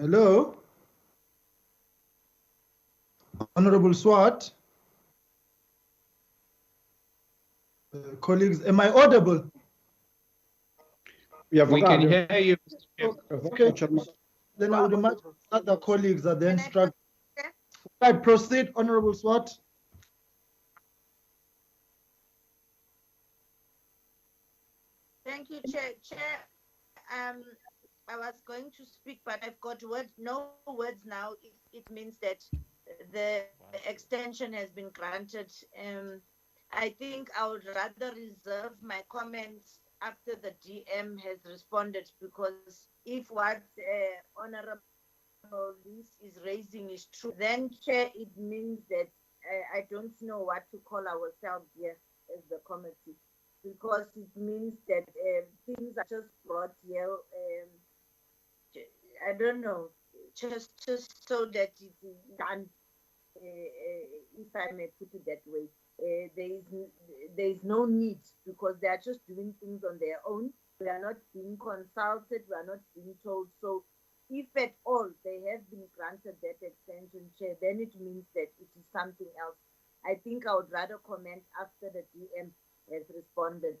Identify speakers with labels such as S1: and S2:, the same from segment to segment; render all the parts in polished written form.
S1: Hello? Honorable Swart? Colleagues, am I audible?
S2: We can hear you, Mr. Chair.
S1: Okay, then I would imagine other colleagues are then struggling. Right, proceed, Honorable Swart.
S3: Thank you, Chair. I was going to speak, but I've got no words now. It means that the extension has been granted. I think I would rather reserve my comments after the DM has responded, because if what Honorable Liz is raising is true, then, Chair, it means that I don't know what to call ourselves here as the committee, because it means that things are just brought here. I don't know, just so that it is done, if I may put it that way. There is no need, because they are just doing things on their own. We are not being consulted. We are not being told. So if at all they have been granted that extension, Chair, then it means that it is something else. I think I would rather comment after the DM has responded.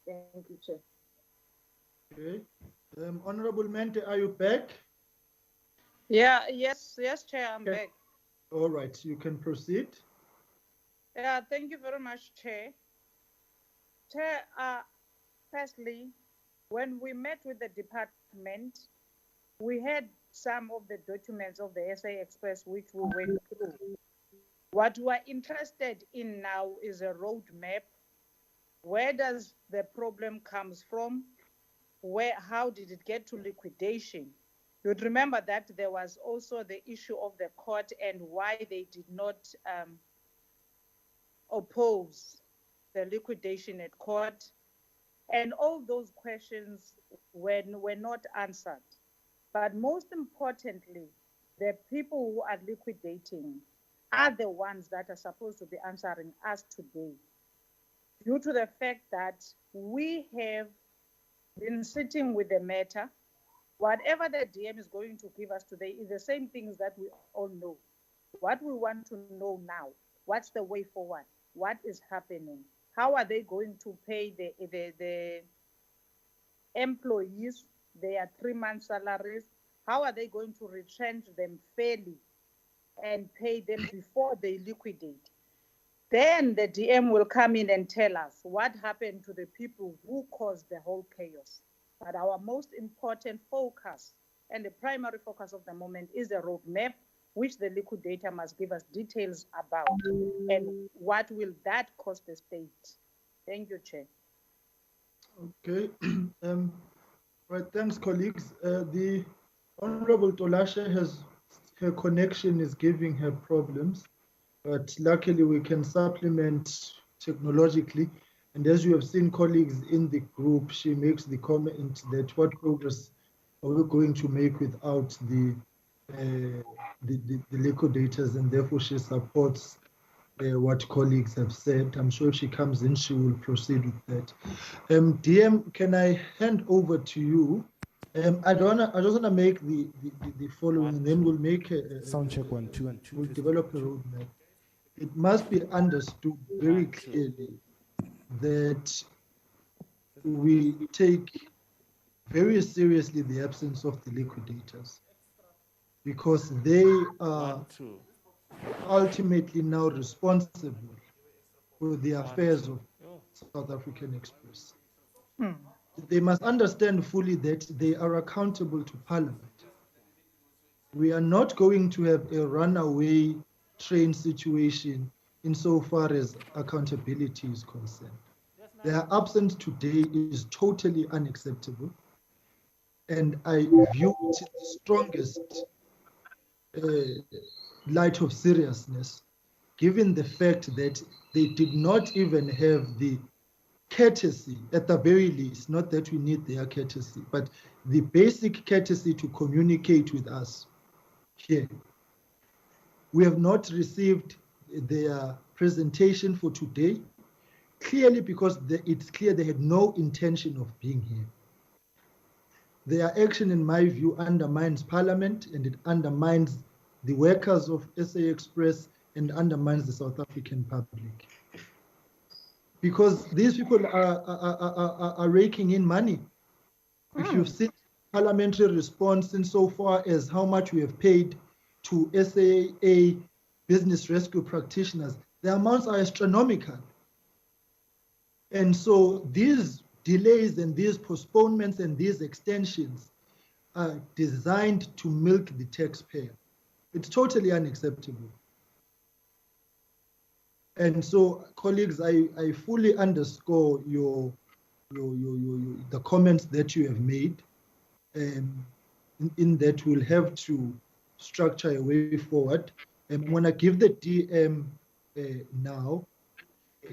S3: Thank you, Chair.
S1: Okay. Honorable Mente, are you back?
S4: Yeah, yes, Chair, I'm back.
S1: All right, you can proceed.
S4: Yeah, thank you very much, Chair. Chair, firstly, when we met with the department, we had some of the documents of the SA Express which we went through. What we're interested in now is a roadmap. Where does the problem comes from? How did it get to liquidation? You'd remember that there was also the issue of the court and why they did not oppose the liquidation at court. And all those questions were not answered. But most importantly, the people who are liquidating are the ones that are supposed to be answering us today, due to the fact that we have been sitting with the matter. Whatever the DM is going to give us today is the same things that we all know. What we want to know now, what's the way forward? What is happening? How are they going to pay the employees their 3-month salaries? How are they going to retrench them fairly and pay them before they liquidate? Then the DM will come in and tell us what happened to the people who caused the whole chaos. But our most important focus and the primary focus of the moment is the roadmap, which the liquidator must give us details about, and what will that cost the state. Thank you, Chair.
S1: Okay. Right, thanks, colleagues. The Honorable Tolashe her connection is giving her problems, but luckily we can supplement technologically. And as you have seen, colleagues in the group, she makes the comment that what progress are we going to make without the liquidators, and therefore she supports what colleagues have said. I'm sure if she comes in, she will proceed with that. DM, can I hand over to you? I just want to make the following, and then we'll make a
S5: sound check 1, 2, and 2.
S1: We'll develop a roadmap. It must be understood very clearly that we take very seriously the absence of the liquidators, because they are ultimately now responsible for the affairs of South African Express. They must understand fully that they are accountable to Parliament. We are not going to have a runaway train situation insofar as accountability is concerned. Their absence today is totally unacceptable, and I view it in the strongest light of seriousness, given the fact that they did not even have the courtesy, at the very least, not that we need their courtesy, but the basic courtesy to communicate with us here. We have not received their presentation for today, clearly because it's clear they had no intention of being here. Their action, in my view, undermines Parliament, and it undermines the workers of SA Express and undermines the South African public. Because these people are raking in money. If you've seen parliamentary response insofar as how much we have paid to SAA business rescue practitioners, the amounts are astronomical. And so these delays and these postponements and these extensions are designed to milk the taxpayer. It's totally unacceptable. And so, colleagues, I fully underscore the comments that you have made, in that we'll have to structure a way forward. I'm going to give the DM now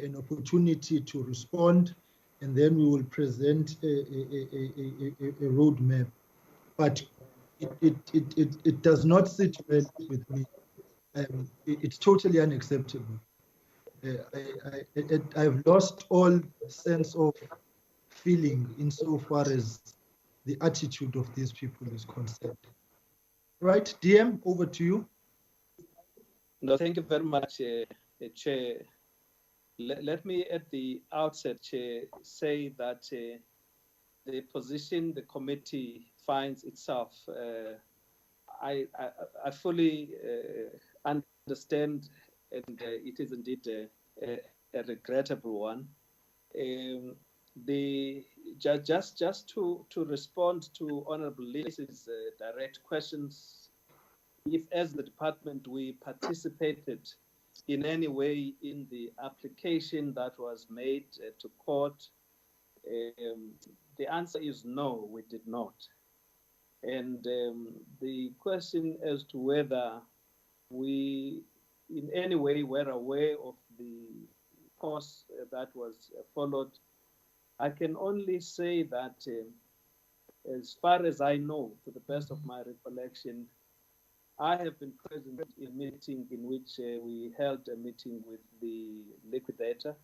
S1: an opportunity to respond, and then we will present a roadmap. But it does not sit well with me. It's totally unacceptable. I've lost all sense of feeling insofar as the attitude of these people is concerned. Right, DM, over to you.
S5: No, thank you very much, Chair. Let me at the outset, Chair, say that the position the committee finds itself, I fully understand, and it is indeed a regrettable one. Just to respond to Honourable Lee's direct questions, if as the department we participated in any way in the application that was made to court, the answer is no, we did not. And the question as to whether we in any way were aware of the course that was followed, I can only say that as far as I know, to the best of my recollection, I have been present in a meeting in which we held a meeting with the liquidator,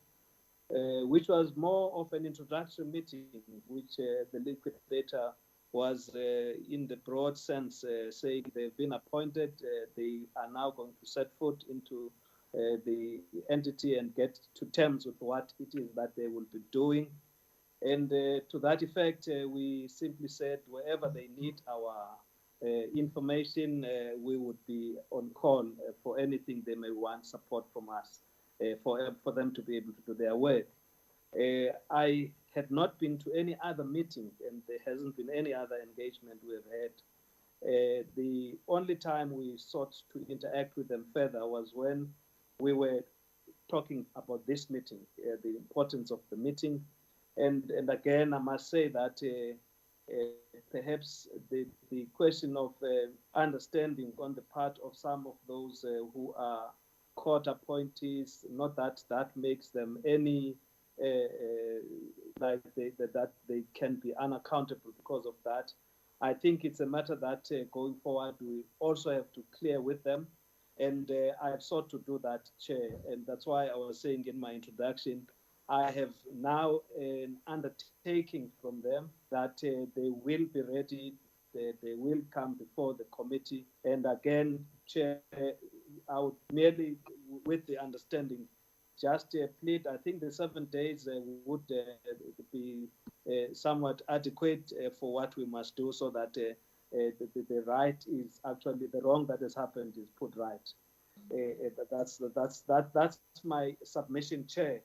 S5: which was more of an introductory meeting, which the liquidator was in the broad sense saying they've been appointed, they are now going to set foot into the entity and get to terms with what it is that they will be doing. And to that effect, we simply said wherever they need our information, we would be on call for anything they may want support from us, for them to be able to do their work. I had not been to any other meeting, and there hasn't been any other engagement we have had. The only time we sought to interact with them further was when we were talking about this meeting, the importance of the meeting. And again, I must say that perhaps the question of understanding on the part of some of those who are court appointees, not that that makes them any like that they can be unaccountable because of that. I think it's a matter that going forward we also have to clear with them, and I have sought to do that, Chair, and that's why I was saying in my introduction, I have now an undertaking from them that they will be ready, they will come before the committee. And again, Chair, I would merely, with the understanding, just plead, I think the 7 days would be somewhat adequate for what we must do so that the right is actually, the wrong that has happened is put right. That's my submission, Chair.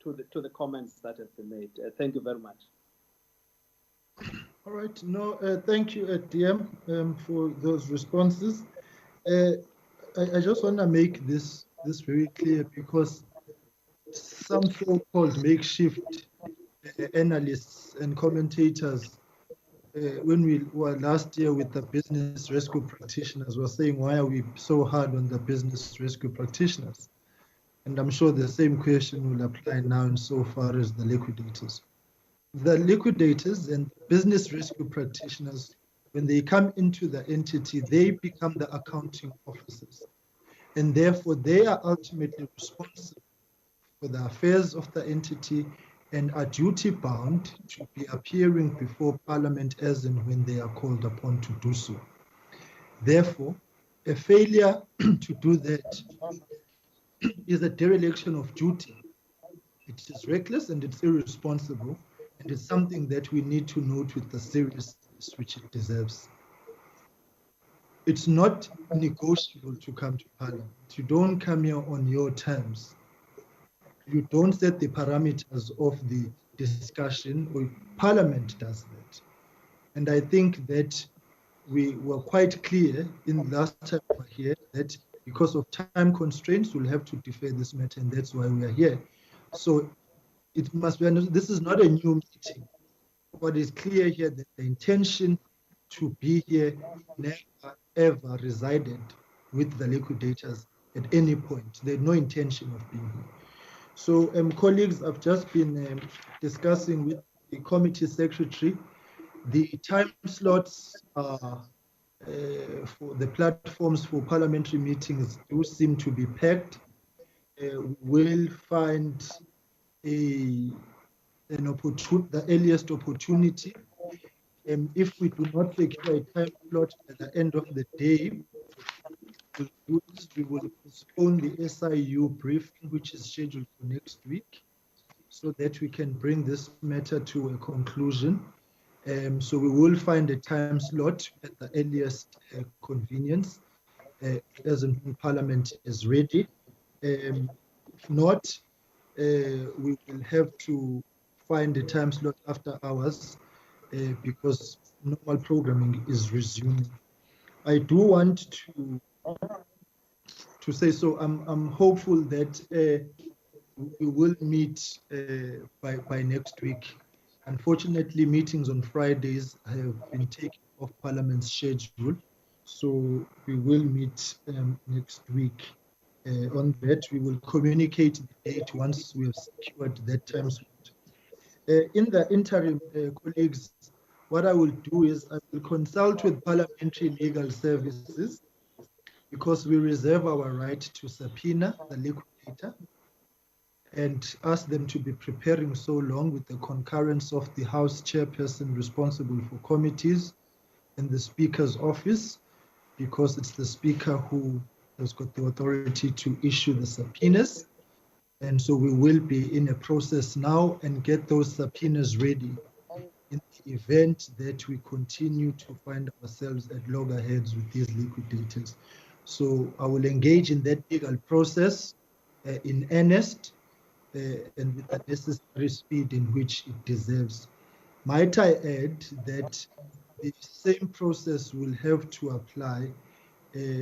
S5: To the comments that have been made. Thank you very much.
S1: All right. No, thank you, DM, for those responses. I just want to make this very clear, because some so-called makeshift analysts and commentators, when we were last year with the business rescue practitioners, were saying, why are we so hard on the business rescue practitioners? And I'm sure the same question will apply now insofar as the liquidators. The liquidators and business rescue practitioners, when they come into the entity, they become the accounting officers. And therefore, they are ultimately responsible for the affairs of the entity and are duty-bound to be appearing before Parliament as and when they are called upon to do so. Therefore, a failure to do that is a dereliction of duty. It is reckless and it's irresponsible, and it's something that we need to note with the seriousness which it deserves. It's not negotiable to come to Parliament. You don't come here on your terms. You don't set the parameters of the discussion, or Parliament does that. And I think that we were quite clear in the last time we were here that because of time constraints, we'll have to defer this matter, and that's why we are here. So it must be understood, this is not a new meeting. What is clear here that the intention to be here never ever resided with the liquidators at any point. They had no intention of being here. So colleagues, I've just been discussing with the committee secretary. The time slots for the platforms for parliamentary meetings do seem to be packed. We'll find the earliest opportunity. If we do not secure a time slot at the end of the day, we will postpone the SIU briefing, which is scheduled for next week, so that we can bring this matter to a conclusion. So we will find a time slot at the earliest convenience as in Parliament is ready. If not, we will have to find a time slot after hours because normal programming is resuming. I do want to say, so I'm hopeful that we will meet by next week. Unfortunately, meetings on Fridays have been taken off Parliament's schedule, so we will meet next week. On that, we will communicate the date once we have secured that time slot. In the interim, colleagues, what I will do is I will consult with Parliamentary Legal Services, because we reserve our right to subpoena the liquidator, and ask them to be preparing so long with the concurrence of the House chairperson responsible for committees and the Speaker's office, because it's the Speaker who has got the authority to issue the subpoenas. And so we will be in a process now and get those subpoenas ready in the event that we continue to find ourselves at loggerheads with these liquidators. So I will engage in that legal process in earnest, and with the necessary speed in which it deserves. Might I add that the same process will have to apply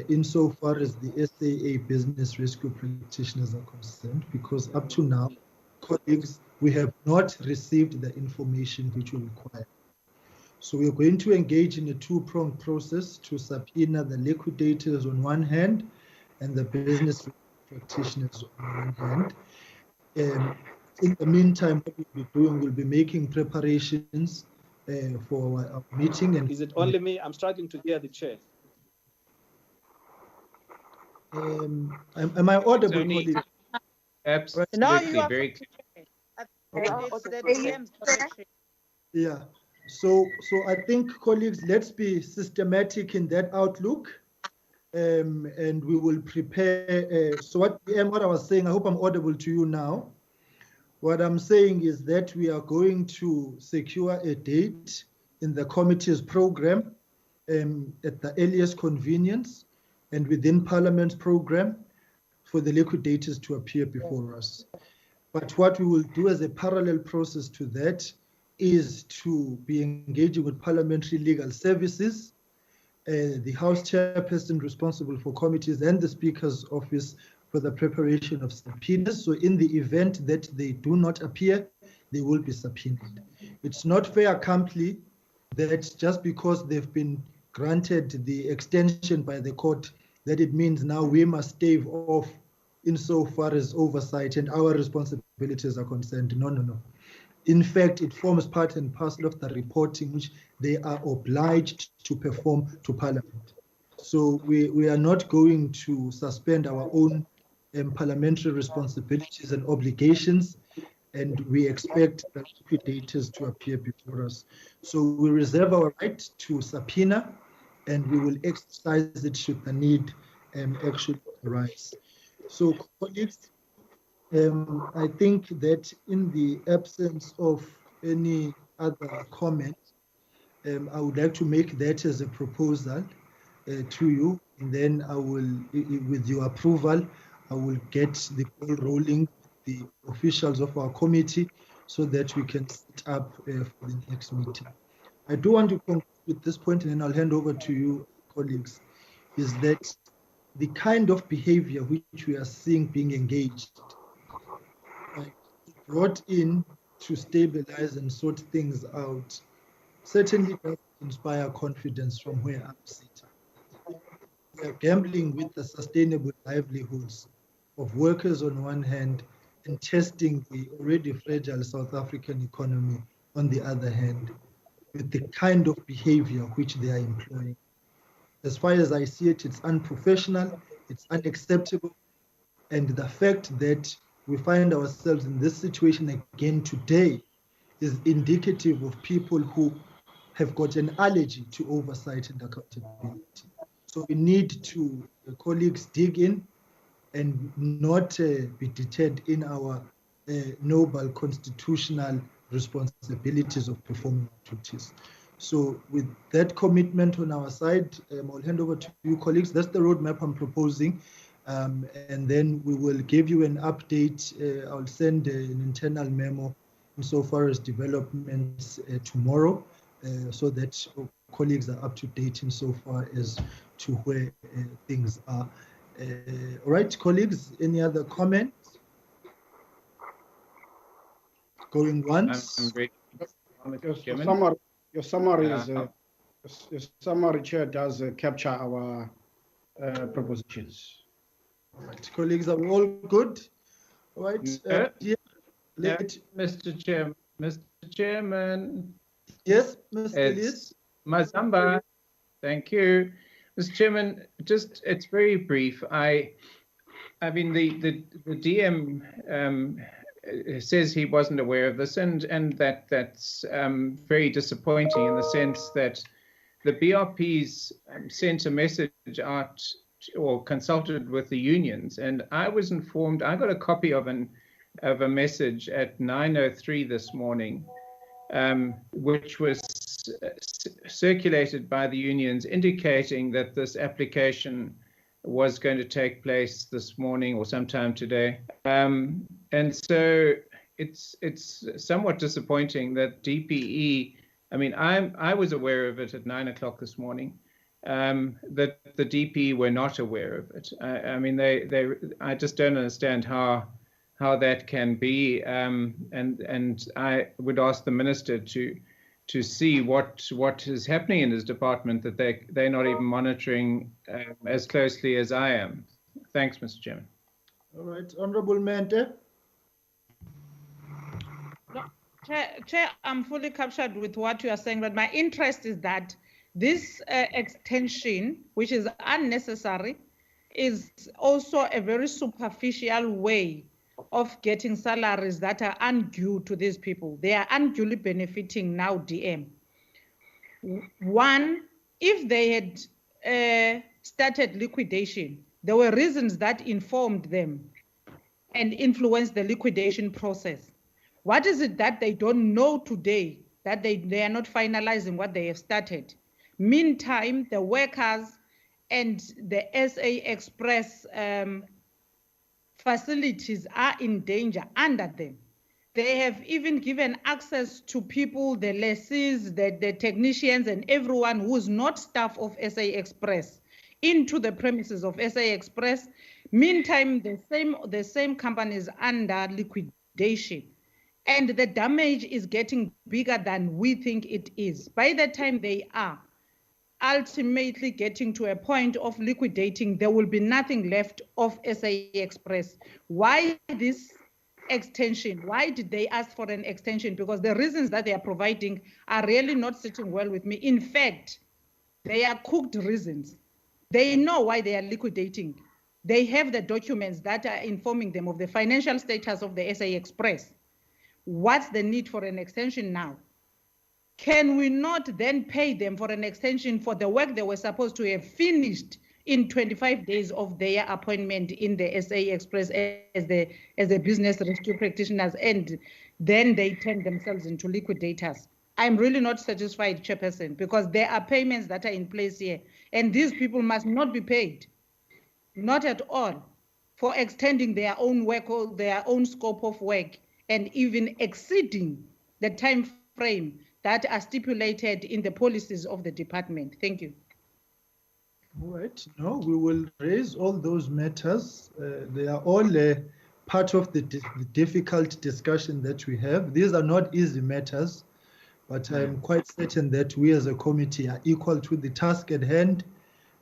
S1: insofar as the SAA business rescue practitioners are concerned, because up to now, colleagues, we have not received the information which we require. So we are going to engage in a two-pronged process to subpoena the liquidators on one hand and the business practitioners on one hand. In the meantime, what we'll be doing, we'll be making preparations for our meeting. And
S5: is it only me? I'm struggling to hear the chair.
S1: Am I audible, colleague?
S2: Absolutely,
S4: No, you are
S2: very clear.
S1: Yeah. So I think, colleagues, let's be systematic in that outlook, and we will prepare. So what I was saying, I hope I'm audible to you now. What I'm saying is that we are going to secure a date in the committee's program at the earliest convenience and within Parliament's program for the liquidators to appear before us. But what we will do as a parallel process to that is to be engaging with Parliamentary Legal Services, the House chairperson responsible for committees, and the Speaker's office for the preparation of subpoenas. So in the event that they do not appear, they will be subpoenaed. It's not fait accompli that just because they've been granted the extension by the court, that it means now we must stave off insofar as oversight and our responsibilities are concerned. No. In fact, it forms part and parcel of the reporting which they are obliged to perform to Parliament. So we are not going to suspend our own parliamentary responsibilities and obligations and we expect the liquidators to appear before us. So we reserve our right to subpoena, and we will exercise it should the need actually arise. So, colleagues, I think that in the absence of any other comment, I would like to make that as a proposal to you, and then I will, with your approval, I will get the ball rolling with the officials of our committee so that we can set up for the next meeting. I do want to conclude with this point, and then I'll hand over to you, colleagues, is that the kind of behavior which we are seeing being engaged, brought in to stabilize and sort things out, certainly does inspire confidence from where I'm sitting. We are gambling with the sustainable livelihoods of workers on one hand and testing the already fragile South African economy on the other hand, with the kind of behavior which they are employing. As far as I see it, it's unprofessional, it's unacceptable, and the fact that we find ourselves in this situation again today is indicative of people who have got an allergy to oversight and accountability. So we need to, colleagues, dig in and not be deterred in our noble constitutional responsibilities of performing duties. So with that commitment on our side, I'll hand over to you, colleagues. That's the roadmap I'm proposing. And then we will give you an update. I'll send an internal memo insofar as developments tomorrow, so that colleagues are up to date insofar as to where things are. All right, colleagues, any other comments? Going once?
S6: Your summary, Chair, does capture our propositions.
S1: All right, colleagues, are we all good? All right.
S2: Mr. Chairman.
S1: Yes, Mr.
S2: It's Mazamba. Thank you. Mr. Chairman, it's very brief. I mean, the DM says he wasn't aware of this, and that's very disappointing in the sense that the BRPs sent a message out or consulted with the unions, and I was informed. I got a copy of a message at 9:03 this morning, which was circulated by the unions, indicating that this application was going to take place this morning or sometime today. And so it's somewhat disappointing that DPE, I mean, I was aware of it at 9 o'clock this morning, that the DPE were not aware of it. I mean, I just don't understand how that can be. And I would ask the minister to see what is happening in his department, that they're not even monitoring as closely as I am. Thanks, Mr. Chairman.
S1: All right, Honourable Mente.
S4: No, Chair, I'm fully captured with what you are saying, but my interest is that this extension, which is unnecessary, is also a very superficial way of getting salaries that are undue to these people. They are unduly benefiting now, DM. One, if they had started liquidation, there were reasons that informed them and influenced the liquidation process. What is it that they don't know today, that they are not finalizing what they have started? Meantime, the workers and the SA Express facilities are in danger under them. They have even given access to people, the lessees, the technicians, and everyone who is not staff of SA Express into the premises of SA Express. Meantime, the same company is under liquidation, and the damage is getting bigger than we think it is. By the time they are ultimately getting to a point of liquidating, there will be nothing left of SA Express. Why this extension? Why did they ask for an extension? Because the reasons that they are providing are really not sitting well with me. In fact, they are cooked reasons. They know why they are liquidating. They have the documents that are informing them of the financial status of the SA Express. what's the need for an extension now? Can we not then pay them for an extension for the work they were supposed to have finished in 25 days of their appointment in the SA Express as the business rescue practitioners, and then they turn themselves into liquidators? I'm really not satisfied, Chairperson, because there are payments that are in place here, and these people must not be paid, not at all, for extending their own work or their own scope of work, and even exceeding the time frame that are stipulated in the policies of the department. Thank you.
S1: All right. No, we will raise all those matters. They are all part of the difficult discussion that we have. These are not easy matters, but I'm quite certain that we as a committee are equal to the task at hand,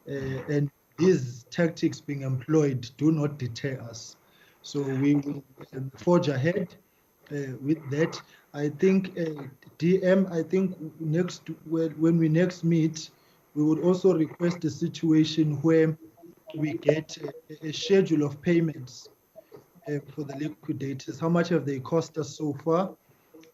S1: and these tactics being employed do not deter us. So we will forge ahead with that. I think DM, I think when we next meet, we would also request a situation where we get a schedule of payments for the liquidators. How much have they cost us so far?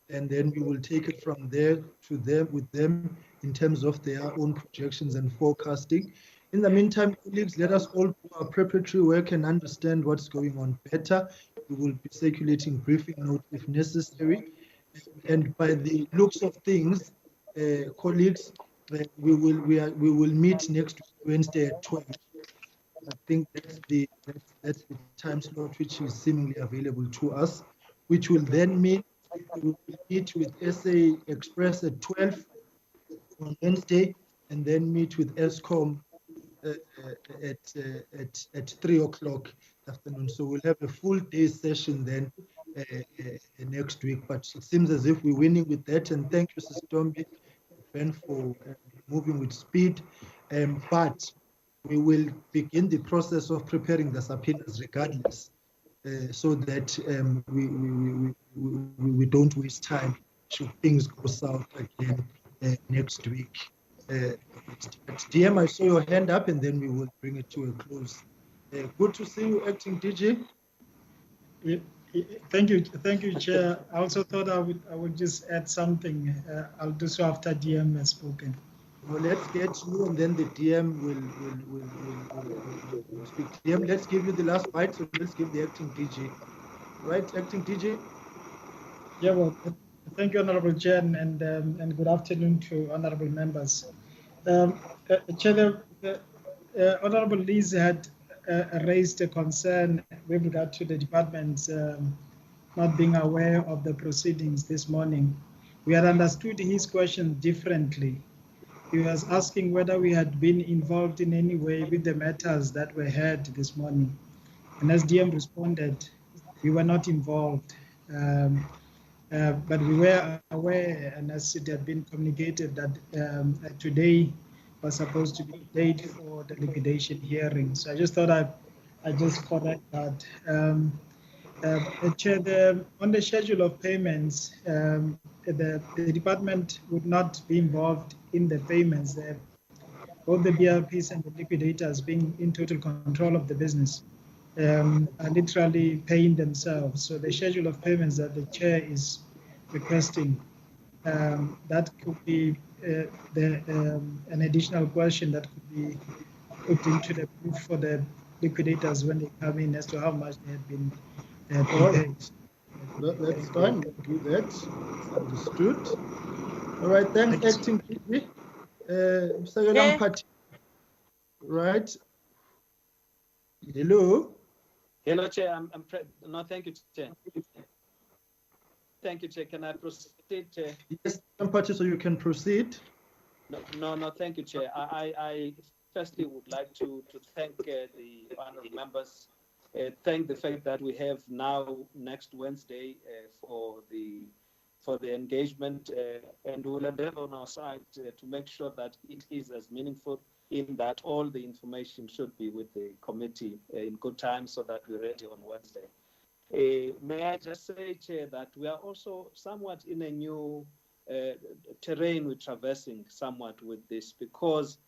S1: And then we will take it from there to them with them in terms of their own projections and forecasting. In the meantime, colleagues, let us all do our preparatory work and understand what's going on better. We will be circulating briefing notes if necessary. And by the looks of things, colleagues, we will meet next Wednesday at 12. I think that's the time slot which is seemingly available to us, which will then mean we will meet with SA Express at 12 on Wednesday, and then meet with ESCOM at 3 o'clock afternoon. So we'll have a full day session then next week. But it seems as if we're winning with that. And thank you, Sister Tombi, Ben, for moving with speed. But we will begin the process of preparing the subpoenas regardless, so that we don't waste time should things go south again next week. But DM, I saw your hand up, and then we will bring it to a close. Good to see you, Acting DG.
S7: Thank you, Chair. I also thought I would just add something. I'll do so after DM has spoken.
S1: Well, let's get you, and then the DM will speak. DM, let's give you the last bite, so let's give the Acting DG. Right, Acting DG?
S7: Yeah, well, thank you, Honorable Chair, and good afternoon to honorable members. Chair, Honorable Liz had raised a concern with regard to the department's not being aware of the proceedings this morning. We had understood his question differently. He was asking whether we had been involved in any way with the matters that were heard this morning. And as DM responded, we were not involved. But we were aware, and as it had been communicated, that today was supposed to be the date for the liquidation hearing. So I just thought I'd just correct that. Chair, on the schedule of payments, the department would not be involved in the payments. Both the BRPs and the liquidators, being in total control of the business, are literally paying themselves. So the schedule of payments that the chair is requesting, that could be an additional question that could be put into the proof for the liquidators when they come in as to how much they have been paid.
S1: That's fine. We'll do that. It's understood. All right. Thanks, Acting DG. Mr. Yolampati. Right. Hello.
S5: Hello, Chair. No, thank you, Chair. Thank you, Chair. Can I proceed, Chair?
S1: Yes, Yolampati, so you can proceed.
S5: No, thank you, Chair. I firstly would like to thank the honourable members. Thank the fact that we have now next Wednesday for the engagement, and we'll endeavour on our side to make sure that it is as meaningful, in that all the information should be with the committee in good time so that we're ready on Wednesday. May I just say, Chair, that we are also somewhat in a new terrain we're traversing somewhat with this, because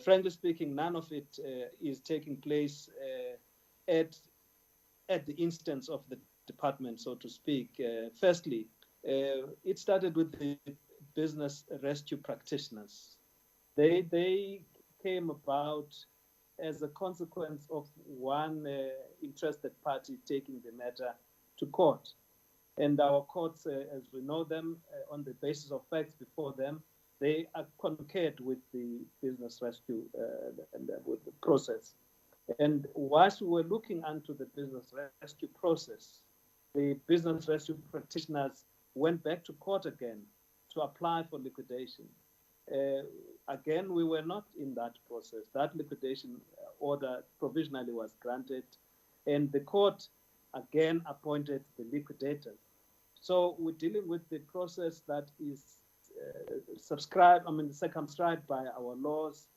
S5: frankly speaking, none of it is taking place at the instance of the department, so to speak. Firstly, It started with the business rescue practitioners. They came about as a consequence of one interested party taking the matter to court. And our courts, as we know them, on the basis of facts before them, they are concurred with the business rescue with the process. And whilst we were looking into the business rescue process, the business rescue practitioners went back to court again to apply for liquidation. Again, we were not in that process. That liquidation order provisionally was granted, and the court again appointed the liquidators. So we're dealing with the process that is circumscribed by our laws,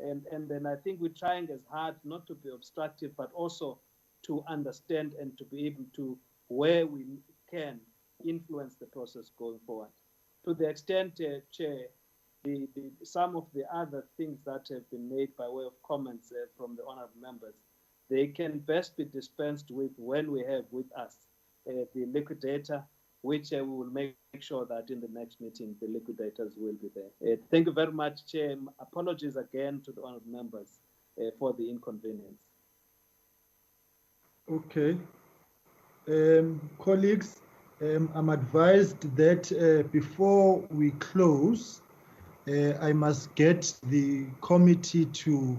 S5: and then I think we're trying as hard not to be obstructive, but also to understand and to be able to, where we can, influence the process going forward. To the extent, Chair, some of the other things that have been made by way of comments from the honourable members, they can best be dispensed with when we have with us the liquidator, which we will make sure that in the next meeting the liquidators will be there. Thank you very much, Chair. Apologies again to the honourable members for the inconvenience.
S1: Okay. Colleagues, I'm advised that before we close, I must get the committee to,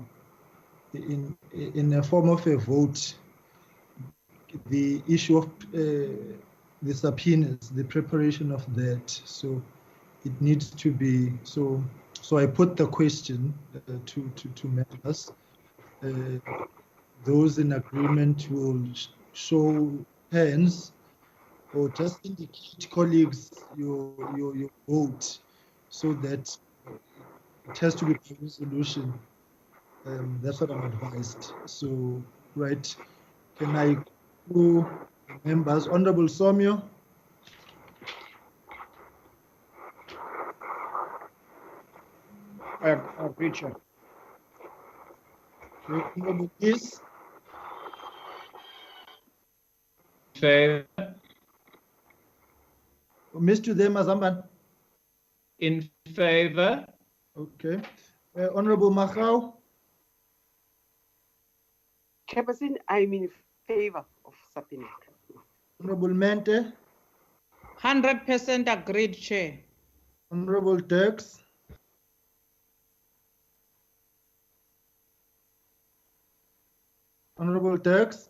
S1: in a form of a vote, the issue of the subpoenas, the preparation of that. So it needs to be, so I put the question to members. Those in agreement will show hands, or just indicate, colleagues, your vote, so that it has to be a resolution. That's what I'm advised. So, right, can I go members? Honorable Somyo.
S6: I agree, Chair.
S1: Honorable Is.
S2: Favor.
S1: Mr. Mazamban.
S2: In favor.
S1: Okay. Honorable Machau.
S8: Chairperson, I'm in favor of subpoena.
S1: Honorable Mente.
S9: 100% agreed, Chair.
S1: Honorable Dirks. Honorable Dirks.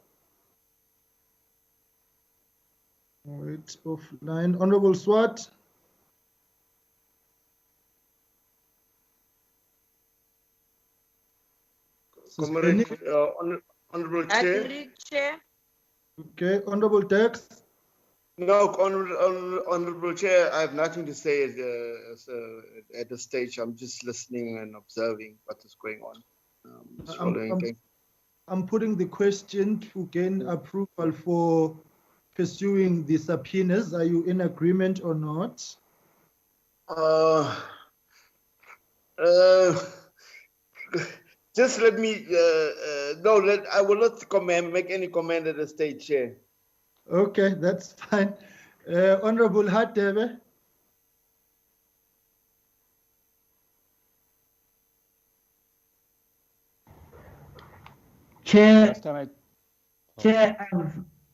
S1: Wait, offline. Honorable Swart.
S10: Honorable Chair.
S3: Agreed, Chair.
S1: Okay, Honorable Dirks.
S10: No, Honorable Chair, I have nothing to say at this stage. I'm just listening and observing what is going on.
S1: I'm putting the question to gain approval for pursuing the subpoenas. Are you in agreement or not?
S10: Just let me, I will not make any comment at this stage, Chair.
S1: Okay, that's fine. Honorable Hadebe.
S11: Chair,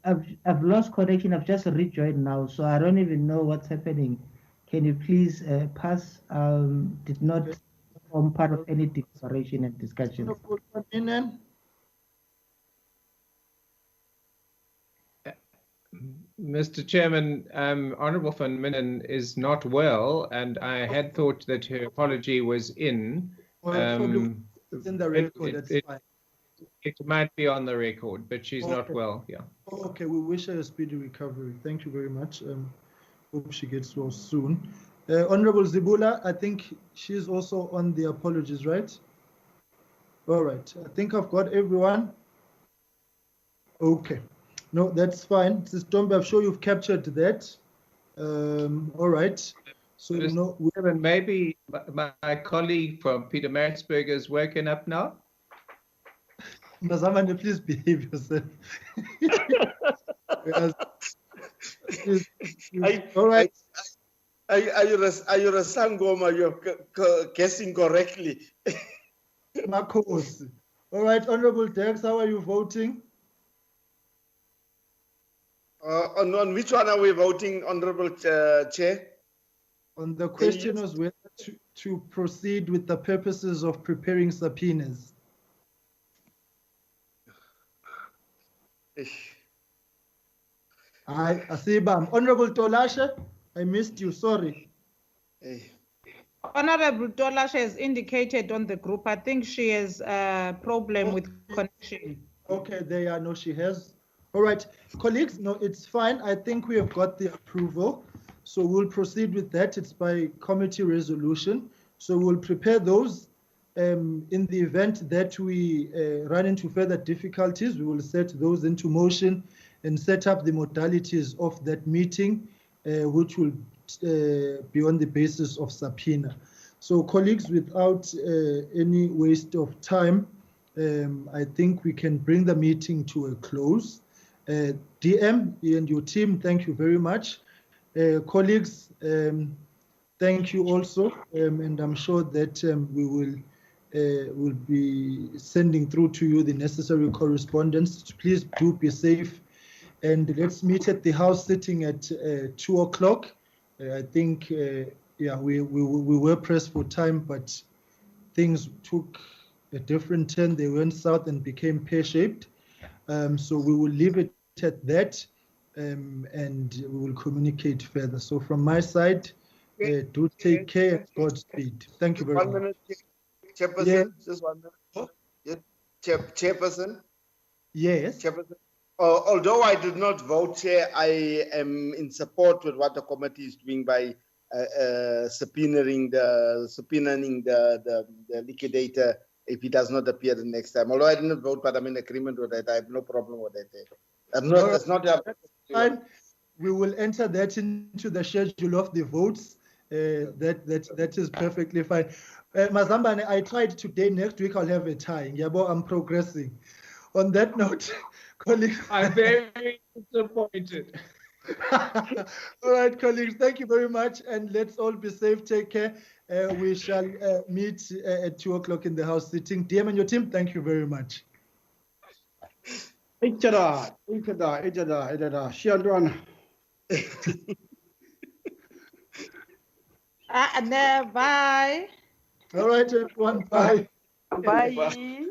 S11: I've lost connection. I've just rejoined now, so I don't even know what's happening. Can you please pass? Did not form part of any declaration and discussion.
S2: Mr. Chairman, Honourable van Minnen is not well, and I had thought that her apology was in.
S1: It's in the record, that's fine.
S2: It might be on the record, but she's not well, yeah.
S1: Okay, we wish her a speedy recovery. Thank you very much. Hope she gets well soon. Honorable Zibula, I think she's also on the apologies, right? All right, I think I've got everyone. Okay. No, that's fine. Mrs. Tombe, I'm sure you've captured that. All right. So
S2: maybe my colleague from Pietermaritzburg is woken up now.
S1: Mazamane, please behave yourself. All right.
S10: Are you a Sangoma? You're guessing correctly.
S1: Marcos. All right, Honorable Dex, how are you voting?
S10: On which one are we voting, Honorable Chair?
S1: On the question was whether to proceed with the purposes of preparing subpoenas. Asibam. Honorable Tolashe, I missed you, sorry.
S9: Honorable Tolashe has indicated on the group, I think she has a problem with connection.
S1: Okay, there are no, she has. All right, colleagues, no, it's fine. I think we have got the approval. So we'll proceed with that. It's by committee resolution. So we'll prepare those. In the event that we run into further difficulties, we will set those into motion and set up the modalities of that meeting, which will be on the basis of subpoena. So colleagues, without any waste of time, I think we can bring the meeting to a close. DM and your team, thank you very much. Colleagues, thank you also, and I'm sure that we will be sending through to you the necessary correspondence. Please do be safe, and let's meet at the house sitting at 2 o'clock. I think, yeah, we were pressed for time, but things took a different turn. They went south and became pear-shaped. So we will leave it at that, and we will communicate further. So from my side, do take care and Godspeed. Thank you very much.
S10: 1 minute, Chairperson.
S1: Yeah.
S10: Just 1 minute. Yeah. Chairperson.
S1: Yes.
S10: Chairperson. Although I did not vote, Chair, I am in support with what the committee is doing by subpoenaing the liquidator if he does not appear the next time. Although I didn't vote, but I'm in agreement with that. I have no problem with that. That's not
S1: fine. We will enter that into the schedule of the votes. That is perfectly fine. Mazambane, I tried today. Next week I'll have a tie. Yabo, I'm progressing. On that note, colleagues,
S2: I'm very disappointed.
S1: All right, colleagues, thank you very much, and let's all be safe. Take care. We shall meet at 2 o'clock in the house sitting. DM and your team, thank you very much.
S9: Bye.
S1: All right, everyone. Bye.
S8: Bye.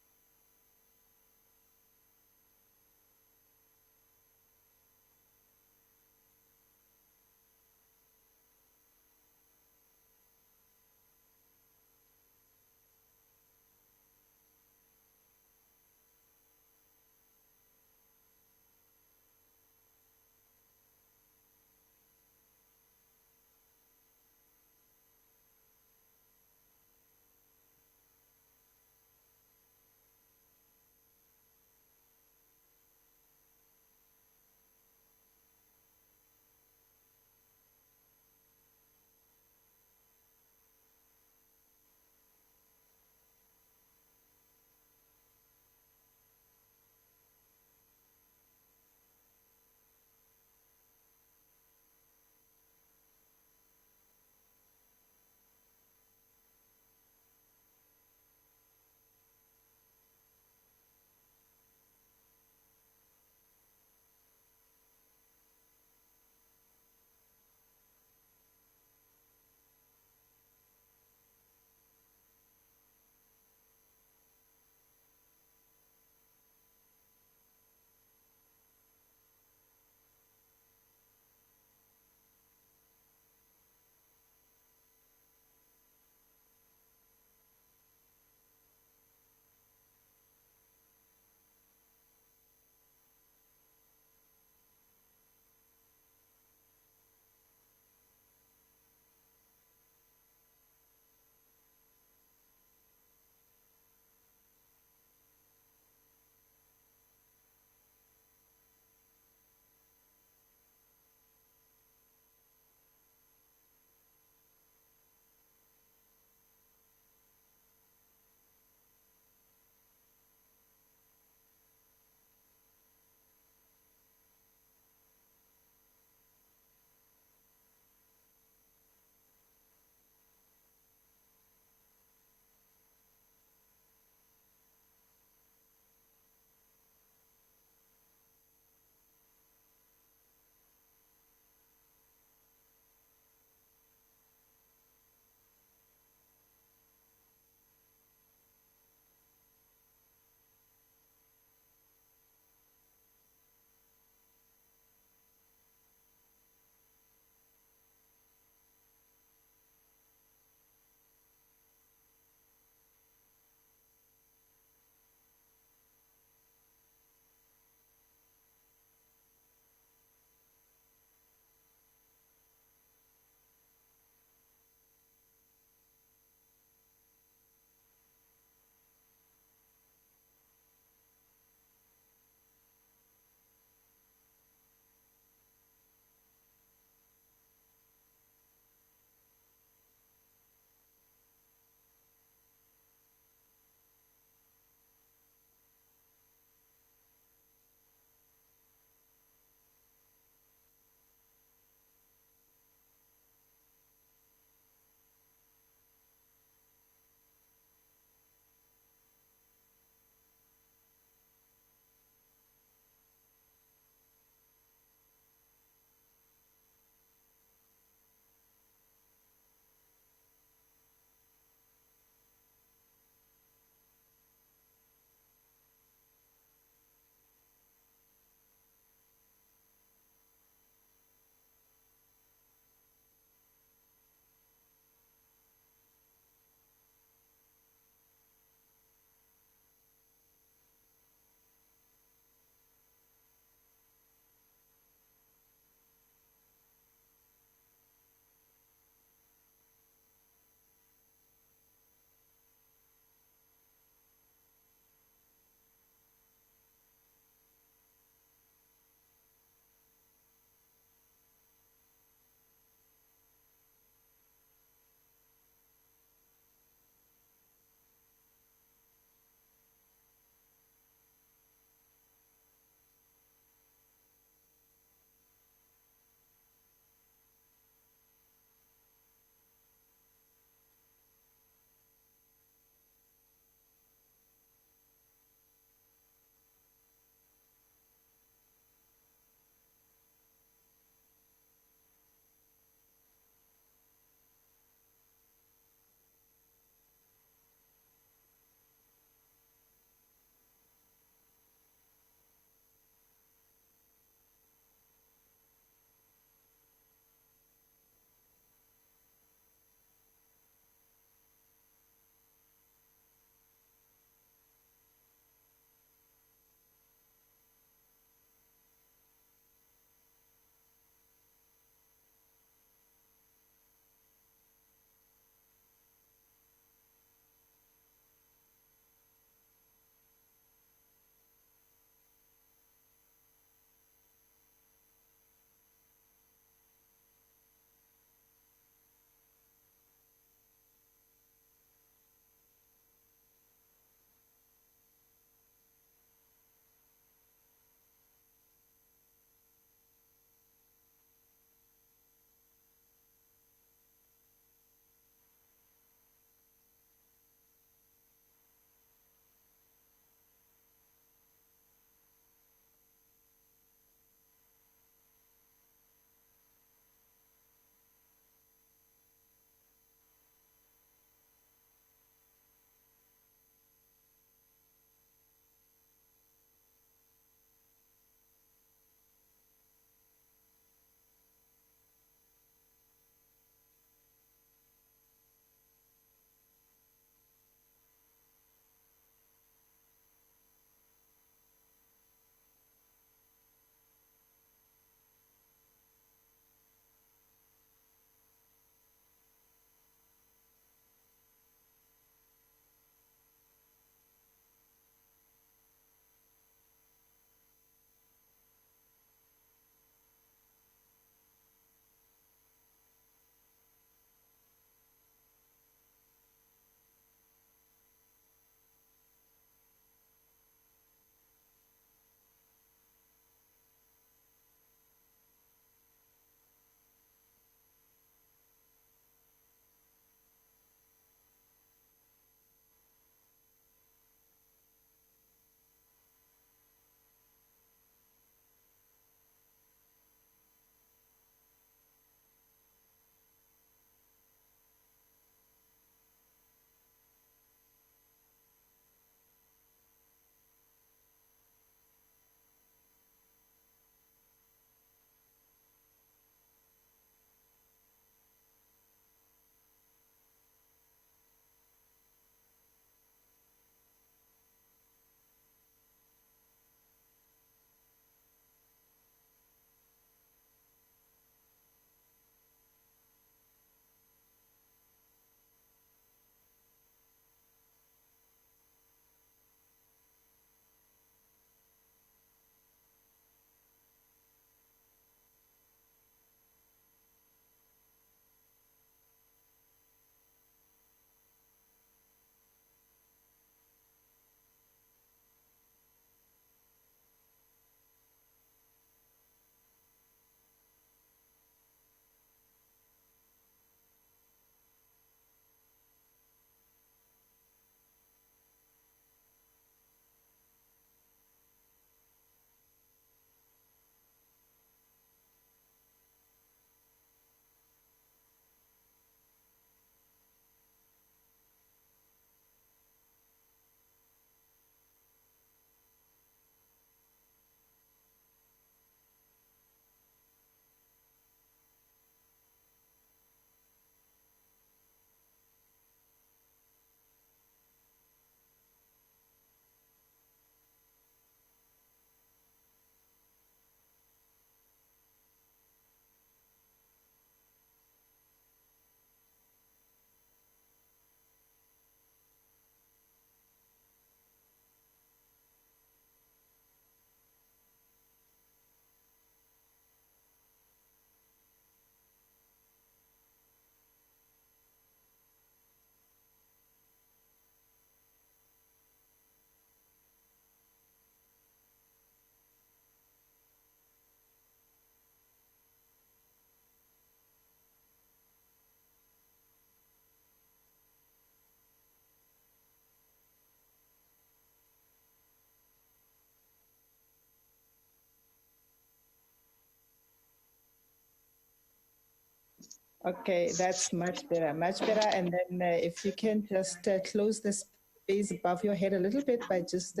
S9: Okay, that's much better, much better. And then if you can just close the space above your head a little bit by just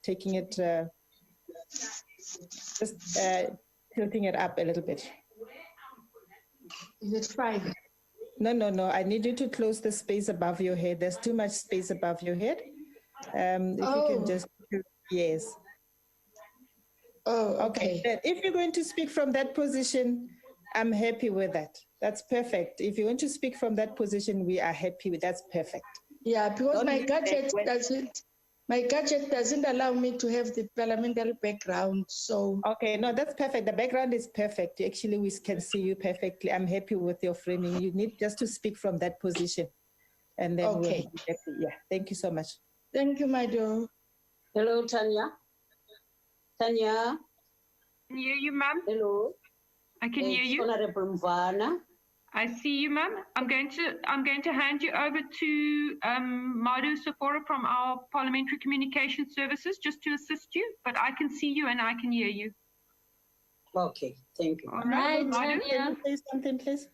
S9: taking it, tilting it up a little bit.
S12: Is it fine?
S9: No. I need you to close the space above your head. There's too much space above your head. If you can just, yes.
S12: Oh, okay.
S9: If you're going to speak from that position, I'm happy with that. That's perfect. If you want to speak from that position, we are happy with that's perfect.
S12: Yeah, because my gadget doesn't allow me to have the parliamentary background. So
S9: okay, no, that's perfect. The background is perfect. Actually, we can see you perfectly. I'm happy with your framing. You need just to speak from that position, and then we'll be happy. Yeah, thank you so much.
S12: Thank you, my dear.
S13: Hello, Tanya. Tanya.
S14: Can hear you, ma'am.
S13: Hello.
S14: I can hear you.
S13: Honorable Ngema.
S14: I see you, ma'am. I'm going to hand you over to Madu Sephora from our Parliamentary Communication Services just to assist you. But I can see you and I can hear you.
S13: Okay, thank you.
S14: Hi, Tanya.
S9: Can you say something, please?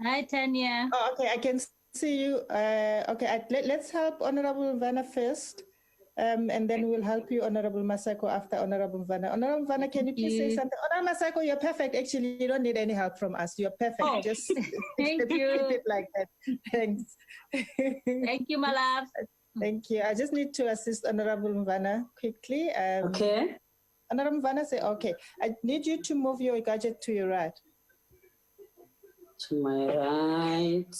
S15: Hi, Tanya.
S9: Oh, okay, I can see you. Okay, let's help Honorable Ngema first. And then we'll help you, Honorable Masako, after Honorable Ngema. Honorable Ngema, can you please say something? Honorable Masako, you're perfect. Actually, you don't need any help from us. You're perfect.
S15: Oh,
S9: just
S15: thank you.
S9: Keep it like that. Thanks.
S15: Thank you, my love.
S9: Thank you. I just need to assist Honorable Ngema quickly.
S13: Okay.
S9: Honorable Ngema, say, okay. I need you to move your gadget to your right.
S13: To my right.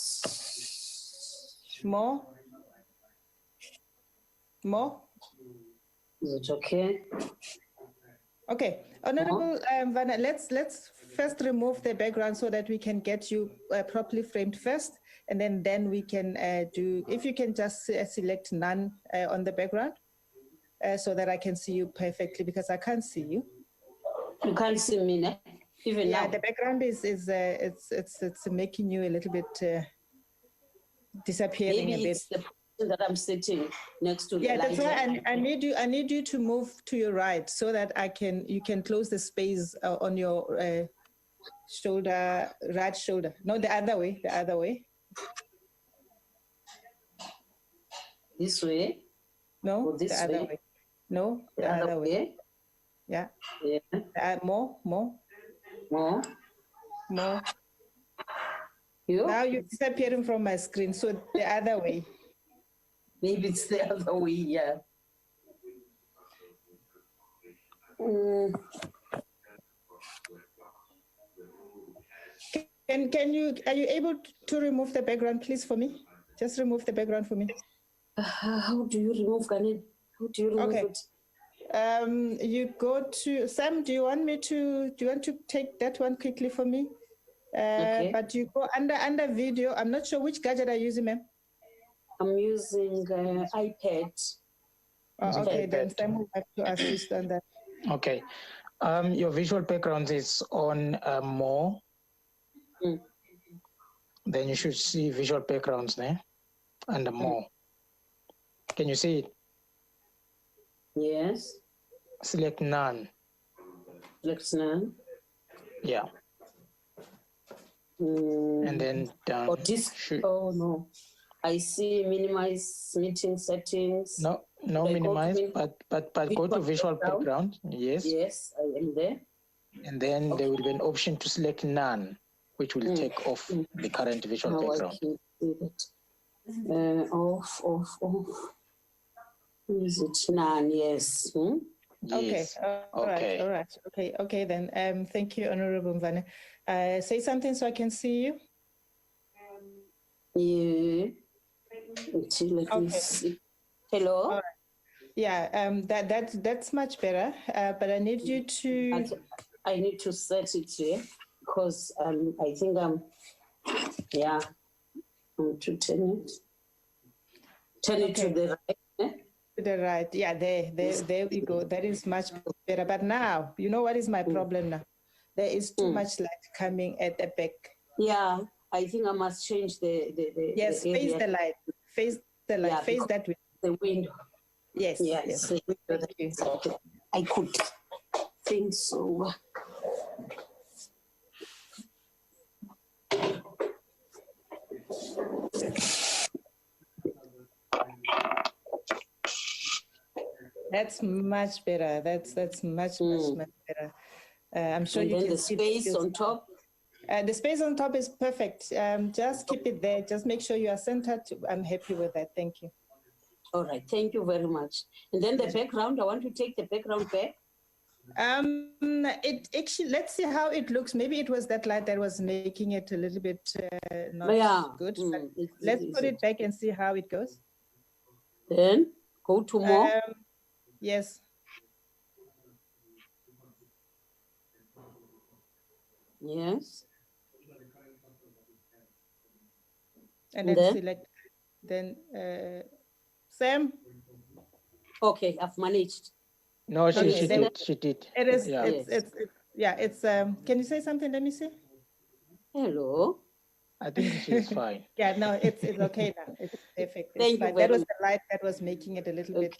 S9: More. More.
S13: Is it okay?
S9: Okay, Honorable Ngema, let's first remove the background so that we can get you properly framed first, and then we can do. If you can just select none on the background, so that I can see you perfectly because I can't see you.
S13: You can't see me, ne? Even now.
S9: Yeah, the background is it's making you a little bit disappearing.
S13: Maybe
S9: a bit.
S13: it's the that I'm sitting next to.
S9: Yeah,
S13: the
S9: that's
S13: light.
S9: why I need you to move to your right so that you can close the space on your shoulder, right shoulder. No, the other way.
S13: This way.
S9: No,
S13: or this
S9: the other way. No, the other way. Yeah.
S13: Yeah.
S9: More.
S13: You?
S9: Now you're disappearing from my screen, so the other way.
S13: Maybe it's the other way, yeah.
S9: Are you able to remove the background, please, for me? Just remove the background for me.
S13: How do you remove, Ganin? How do you remove it?
S9: You go to Sam. Do you want to take that one quickly for me?
S13: Okay.
S9: But you go under video. I'm not sure which gadget are you using, ma'am.
S13: I'm using iPad.
S9: Oh, okay, then Sam will have to assist on that.
S16: Okay. Your visual background is on more. Then you should see visual backgrounds there under more. Can you see it?
S13: Yes.
S16: Select none.
S13: Select none.
S16: Yeah. And then down.
S13: Oh no. I see minimize meeting settings.
S16: No, minimize, but go to visual background. Yes.
S13: Yes, I am there.
S16: And then there will be an option to select none, which will take off the current visual background.
S13: I can see that. Off. Is it none? Yes.
S16: Yes.
S9: Okay. All right. Okay. Then. Thank you, Honorable Ngema. Say something so I can see you.
S13: Yeah. Let me see. Hello.
S9: Right. Yeah. That's much better. But I need you to.
S13: I need to set it here because I think I'm to turn it. Turn it to the right.
S9: To the right. Yeah. There we go. That is much better. But now, you know what is my problem now? There is too much light coming at the back.
S13: Yeah. I think I must change the
S9: yes, face the light. Face the light. Face that way.
S13: The window.
S9: Yes.
S13: The window. I could think so.
S9: That's much better. That's much better. I'm sure
S13: And
S9: you
S13: then
S9: can
S13: the
S9: see
S13: space on top.
S9: The space on top is perfect. Just keep it there. Just make sure you are centered. I'm happy with that. Thank you.
S13: All right. Thank you very much. And then the background, I want to take the background back.
S9: It actually, let's see how it looks. Maybe it was that light that was making it a little bit not good. Let's put it back and see how it goes.
S13: Then go to more.
S9: Yes.
S13: Yes.
S9: And then select. Then Sam.
S13: Okay, I've managed.
S16: No, she did. She did.
S9: It is.
S16: Yeah.
S9: It's. Can you say something? Let me see.
S13: Hello.
S16: I think she's fine.
S9: Yeah, no, it's okay now. It's perfect.
S13: Thank you
S9: That
S13: very
S9: was
S13: much.
S9: the light that was making it a little bit.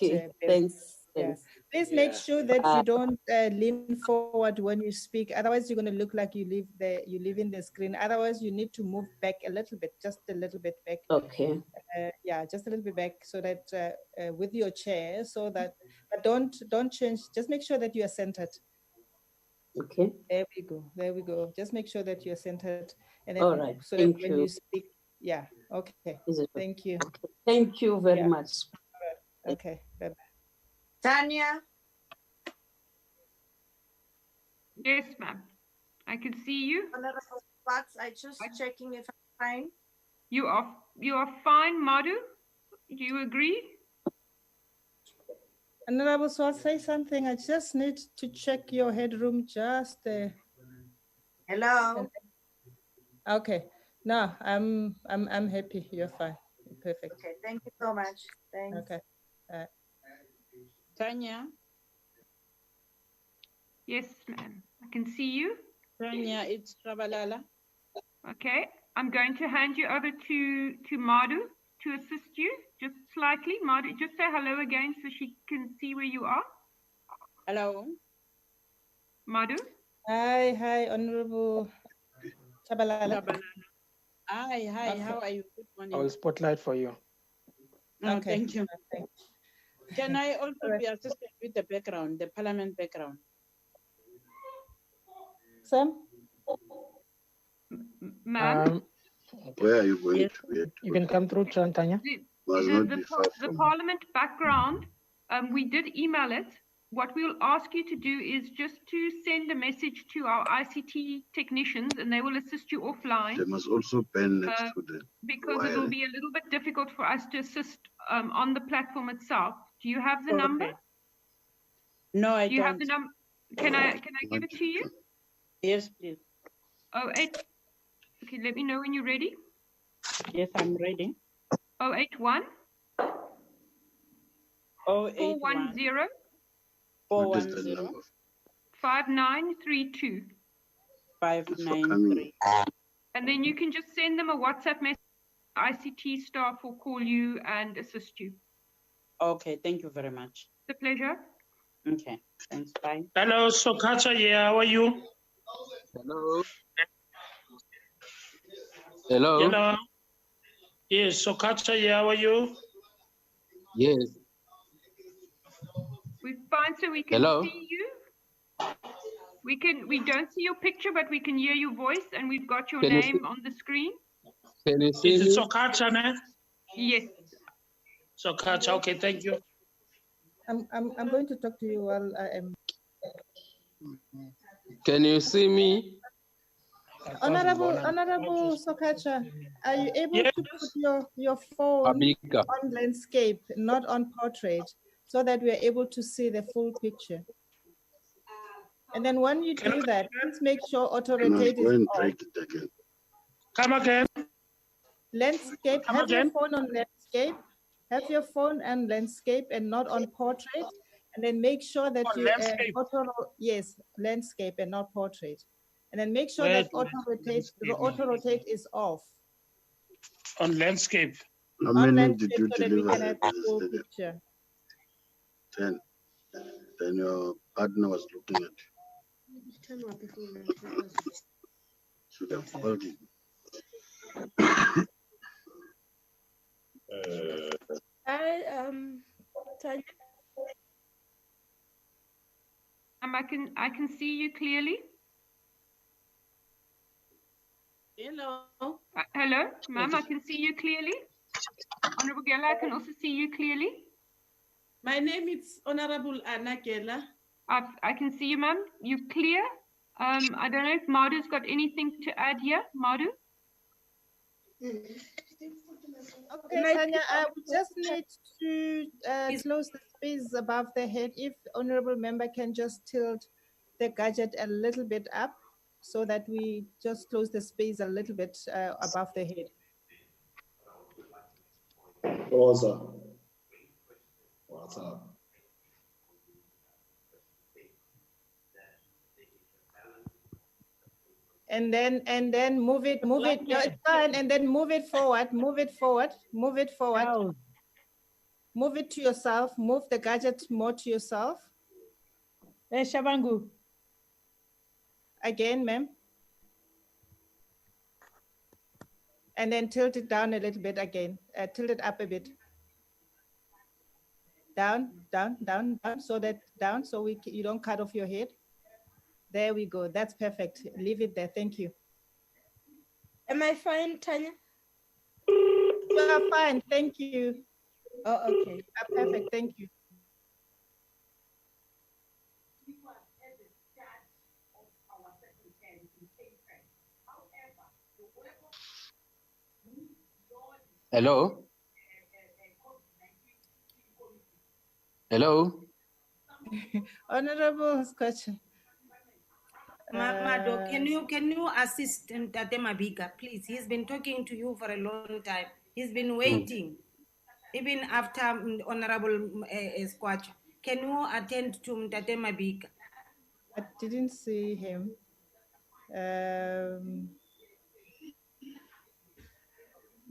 S13: Thanks.
S9: Yeah. Please make sure that you don't lean forward when you speak. Otherwise, you're going to look like you live in the screen. Otherwise, you need to move back a little bit, just a little bit back.
S13: Okay.
S9: Yeah, just a little bit back, so that with your chair, so that, but don't change. Just make sure that you are centered.
S13: Okay.
S9: There we go. There we go. Just make sure that you're centered, and then
S13: All right.
S9: so
S13: Thank
S9: that when
S13: you.
S9: you speak, yeah. Okay. Thank you.
S13: Okay. Thank you very much.
S9: Okay. Bye-bye.
S3: Tanya.
S14: Yes, ma'am. I can see you.
S3: Honorable Sparks, I just checking if I'm fine.
S14: You are fine, Madhu. Do you agree?
S9: Honorable Swat, say something. I just need to check your headroom just there.
S3: Hello.
S9: Okay. No, I'm happy. You're fine. Perfect.
S3: Okay, thank you so much. Thanks.
S9: Okay.
S17: Tanya.
S14: Yes, ma'am. I can see you.
S17: Tanya, it's Trabalala.
S14: Okay. I'm going to hand you over to Madhu to assist you just slightly. Madhu, just say hello again so she can see where you are.
S17: Hello.
S14: Madhu.
S9: Hi, Honorable Chabalala.
S17: Hi,
S9: Okay.
S17: how are you? Good morning.
S16: I will spotlight for you.
S17: Oh,
S9: Okay.
S17: thank you. Can I also be assisted with the background, the parliament background?
S9: Sam?
S14: Ma'am?
S10: Where are you going to?
S16: You can come through, Tanya.
S14: The parliament background, we did email it. What we'll ask you to do is just to send a message to our ICT technicians, and they will assist you offline.
S10: They must also pen next to the
S14: because
S10: wiring.
S14: it will be a little bit difficult for us to assist on the platform itself. Do you have the number?
S17: No, I
S14: Do you
S17: don't.
S14: have the number? Can I give it to you?
S17: Yes, please.
S14: 08. Okay, let me know when you're ready.
S17: Yes, I'm ready.
S14: 081 410
S17: 410
S14: 5932.
S17: 593.
S14: And then you can just send them a WhatsApp message. ICT staff will call you and assist you.
S17: Okay, thank you very much.
S14: It's a pleasure.
S17: Okay, thanks. Bye.
S18: Hello, Sokatsha. Yeah, how are you?
S19: Hello. Hello.
S18: Hello. Yes, Sokatsha. Yeah, how are you?
S19: Yes.
S14: We're fine, so we can
S19: Hello.
S14: see you. We don't see your picture, but we can hear your voice, and we've got your name on the screen.
S19: Can you see
S18: Is it
S19: me?
S18: Sokatsha, ne?
S14: Yes.
S18: Sokatsha. Okay, thank you.
S9: I'm going to talk to you while I am.
S19: Can you see me?
S9: Honorable Sokatsha, are you able to put your phone on landscape, not on portrait, so that we are able to see the full picture? And then when you do that, please make sure auto rotate is off.
S18: Come again.
S9: Landscape, have your phone on landscape. Have your phone on landscape and not on portrait. And then make sure that you yes, landscape and not portrait. And then make sure that auto rotate is off.
S18: On landscape.
S10: How many did you
S9: so that we
S10: deliver?
S9: can have the full picture.
S10: 10. Then your partner was looking at you. Should have called him.
S12: Hi, Tanya.
S14: I can see you clearly.
S17: Hello.
S14: Hello, ma'am, I can see you clearly. Honorable Gela, I can also see you clearly.
S17: My name is Hon.Annah Gela.
S14: I can see you, ma'am. You clear. I don't know if Madu's got anything to add here. Madu?
S9: Okay, Tanya, we just need to close the space above the head. If honorable member can just tilt the gadget a little bit up so that we just close the space a little bit above the head.
S20: Rosa. What's up?
S9: And then move it. No, it's fine. And then move it forward. Move it forward. Move it forward. Move it to yourself. Move the gadget more to yourself.
S21: Shabangu.
S9: Again, ma'am. And then tilt it down a little bit again. Tilt it up a bit. Down, down, down, down, so that down, so you don't cut off your head. There we go. That's perfect. Leave it there. Thank you.
S12: Am I fine, Tanya?
S9: You are fine. Thank you.
S12: Oh, okay.
S9: Perfect. Thank you.
S19: Hello? Hello?
S9: Honorable Sokatsha.
S22: Mado, can you assist Tate Mabika, please? He's been talking to you for a long time. He's been waiting, even after Honorable Sokatsha. Can you attend to Tate Mabika?
S9: I didn't see him.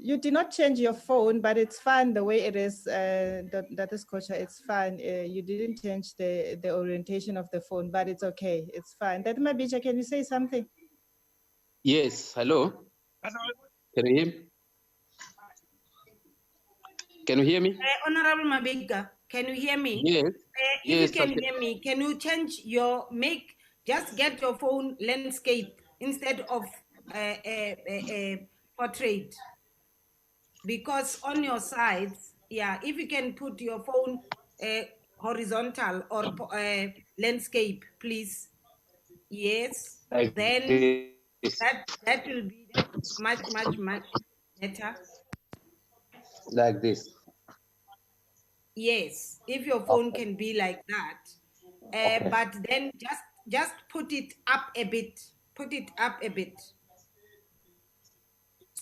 S9: You did not change your phone, but it's fine the way it is. That is kosher. It's fine. You didn't change the orientation of the phone, but it's okay. It's fine. That Mabika, can you say something?
S19: Yes, hello?
S18: Hello.
S19: Can you hear me? Can you hear me?
S22: Honorable Mabika, can you hear me?
S19: Yes.
S22: If you can hear me, can you change just get your phone landscape instead of portrait? Because on your sides, yeah, if you can put your phone horizontal or landscape, please. Yes,
S19: Like
S22: then
S19: this.
S22: that will be much better.
S19: Like this.
S22: Yes, if your phone can be like that, but then just put it up a bit. Put it up a bit.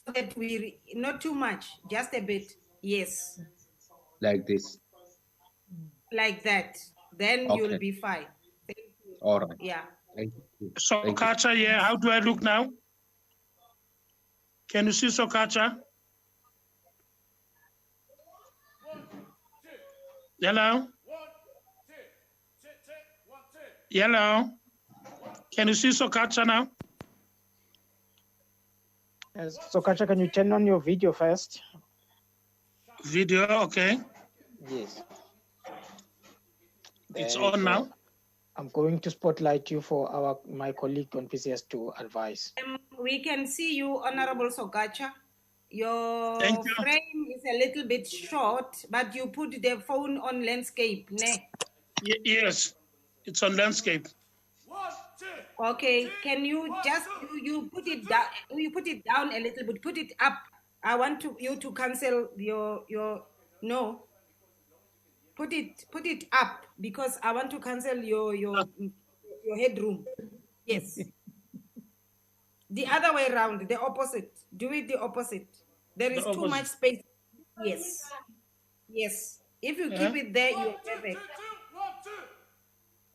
S22: So that not too much, just a bit. Yes.
S19: Like this.
S22: Like that. Then you'll be fine. Thank you.
S19: All right.
S22: Yeah.
S19: Thank you.
S18: Sokatsha, yeah, how do I look now? Can you see Sokatsha? Hello? Hello? Can you see Sokatsha now?
S11: Sokatsha, can you turn on your video first?
S18: Video, okay.
S11: Yes.
S18: It's on now.
S11: I'm going to spotlight you for my colleague on PCS to advise.
S22: We can see you, Honorable Sokatsha. Your frame is a little bit short, but you put the phone on landscape, ne?
S18: Yes, it's on landscape.
S22: Okay, can you just you put it down? You put it down a little bit. Put it up. I want you to cancel your no. Put it up because I want to cancel your headroom. Yes. The other way around, the opposite. Do it the opposite. There is too much space. Yes. Yes. If you keep it there, you're perfect.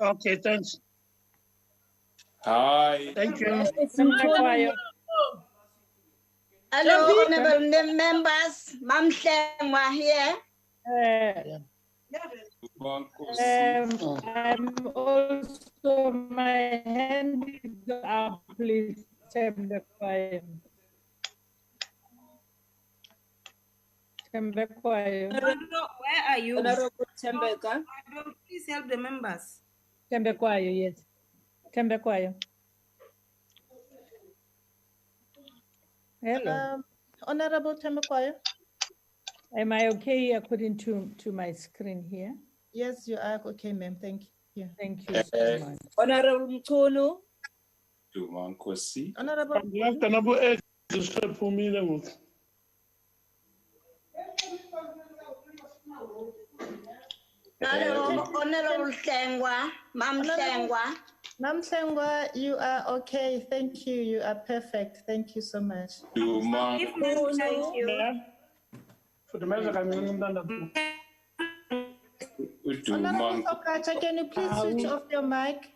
S18: Okay, thanks.
S20: Hi.
S18: Thank you.
S12: Hello, honorable members. Mam Hlengwa here.
S21: I'm also, my hand is up, please. Where
S22: are you? Honorable Tembeka. Please help the members.
S21: Tembekwayo, yes. Tembekwayo. Hello.
S9: Honorable Tembekwayo?
S21: Am I okay according to my screen here?
S9: Yes, you are okay, ma'am. Thank you.
S21: Thank you so much.
S4: Honorable Mxolisi.
S9: Honorable
S3: Honorable Sengwa, Mam Sengwa.
S9: Mam Sengwa, you are okay. Thank you. You are perfect. Thank you so much.
S22: Thank you.
S9: Honorable Sokatsha, can you please switch off your mic?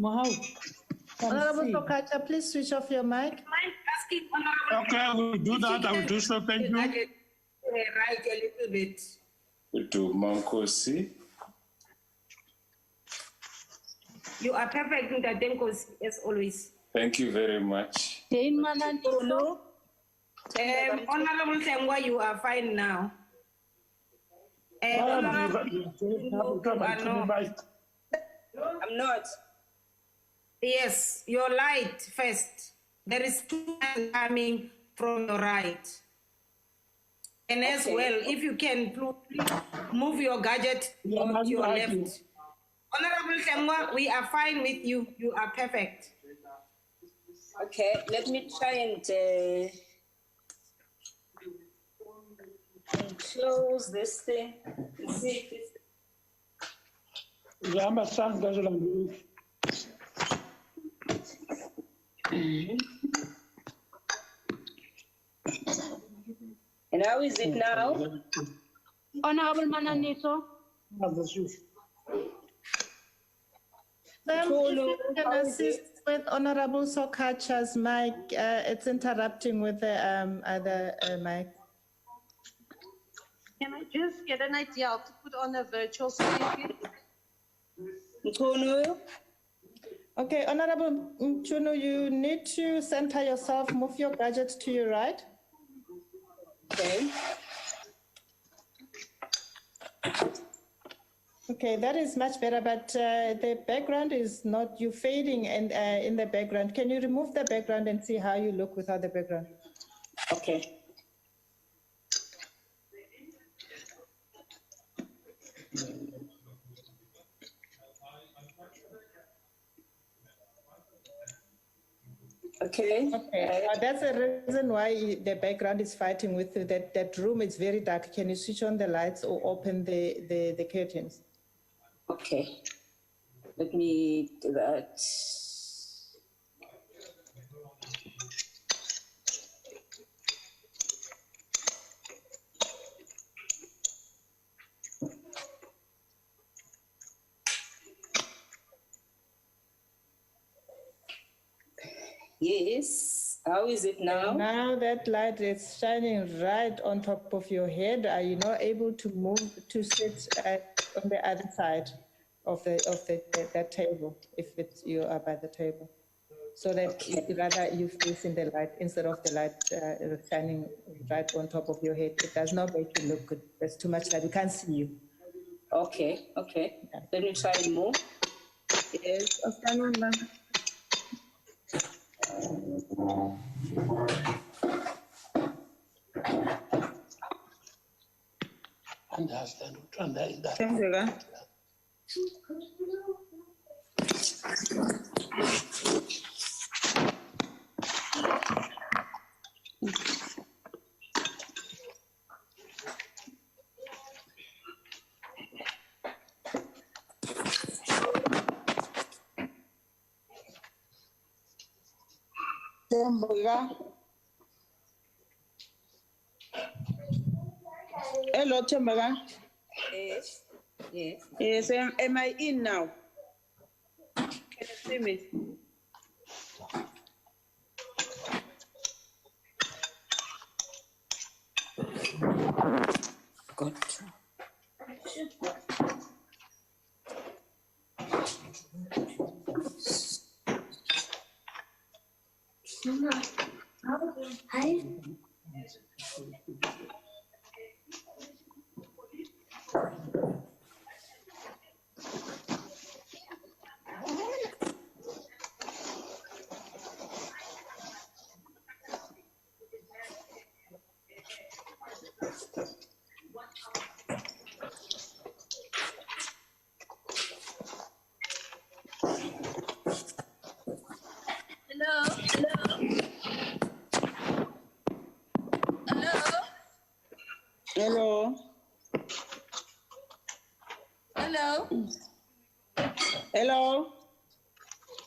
S9: Honorable Sokatsha, please switch off your mic.
S22: Asking Honorable.
S18: Okay, I will do that. I will do so. Thank you.
S22: Right a little bit. You are perfect with Adenkosi, as always.
S19: Thank you very much.
S22: Honorable Sengwa, you are fine now. I'm not. Yes, your light first. There is too much coming from your right. And as well, if you can move your gadget to your left. Honorable Sengwa, we are fine with you. You are perfect.
S4: Okay, let me try and close this thing. See if it's... And how is it now?
S21: Honorable Mananiso.
S9: Ma'am, if you can assist with Honorable Sokatsha's mic, it's interrupting with the other mic.
S7: Can I just get an idea how to put on a virtual screen,
S4: please?
S9: Okay, Honorable Mchunu, you need to center yourself, move your gadget to your right.
S4: Okay.
S9: Okay, that is much better, but the background is not, you fading and in the background. Can you remove the background and see how you look without the background?
S4: Okay. Okay.
S9: Okay. That's the reason why the background is fighting with you. That room is very dark. Can you switch on the lights or open the curtains?
S4: Okay. Let me do that. Yes. How is it now?
S9: Now that light is shining right on top of your head. Are you not able to move to sit on the other side of that table, if you are by the table, so that rather you facing the light instead of the light shining right on top of your head? It does not make you look good. There's too much light. We can't see you.
S4: Okay. Okay. Yeah. Let me try and move. Yes.
S17: Hello, Tembaga.
S4: Yes. Yes.
S17: Yes, am I in now? Can you see me?
S4: Good.
S23: Hi.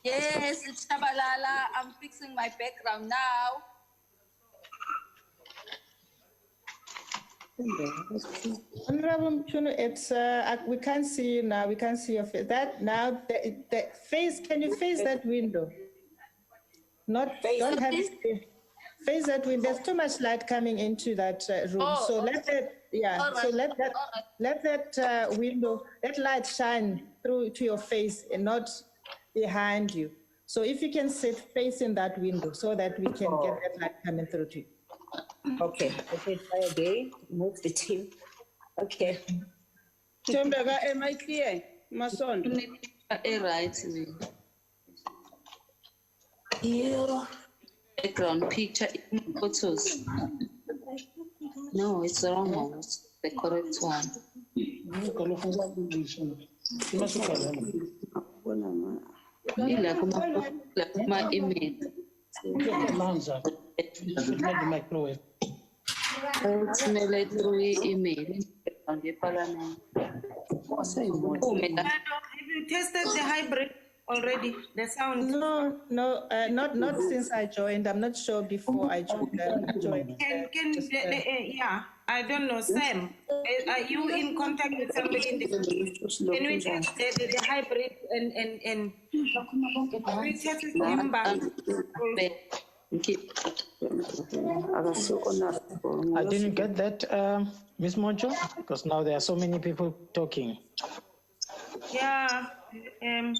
S15: Yes, it's Shabalala. I'm fixing my background now.
S9: Honorable Mchunu, it's we can't see you now. We can't see your face. That now the face. Can you face that window? Not don't have face that window. There's too much light coming into that room.
S15: Oh,
S9: so
S15: okay.
S9: let that
S15: All
S9: So
S15: right.
S9: let that window, that light shine through to your face and not behind you. So if you can sit facing that window so that we can get that light coming through to you.
S22: Okay, try again. Move the team. Okay.
S17: Tembeka, am I clear? Mason.
S15: Right. Yeah. Background picture in photos. No, it's the wrong one. It's the correct one. My email. Through email.
S22: Have you tested the hybrid already? The sound?
S9: No, not since I joined. I'm not sure before I joined.
S22: Yeah, I don't know. Sam, are you in contact with somebody in the Can we test the hybrid and we test him back?
S16: I didn't get that, Ms. Mojo, because now there are so many people talking.
S22: Yeah, I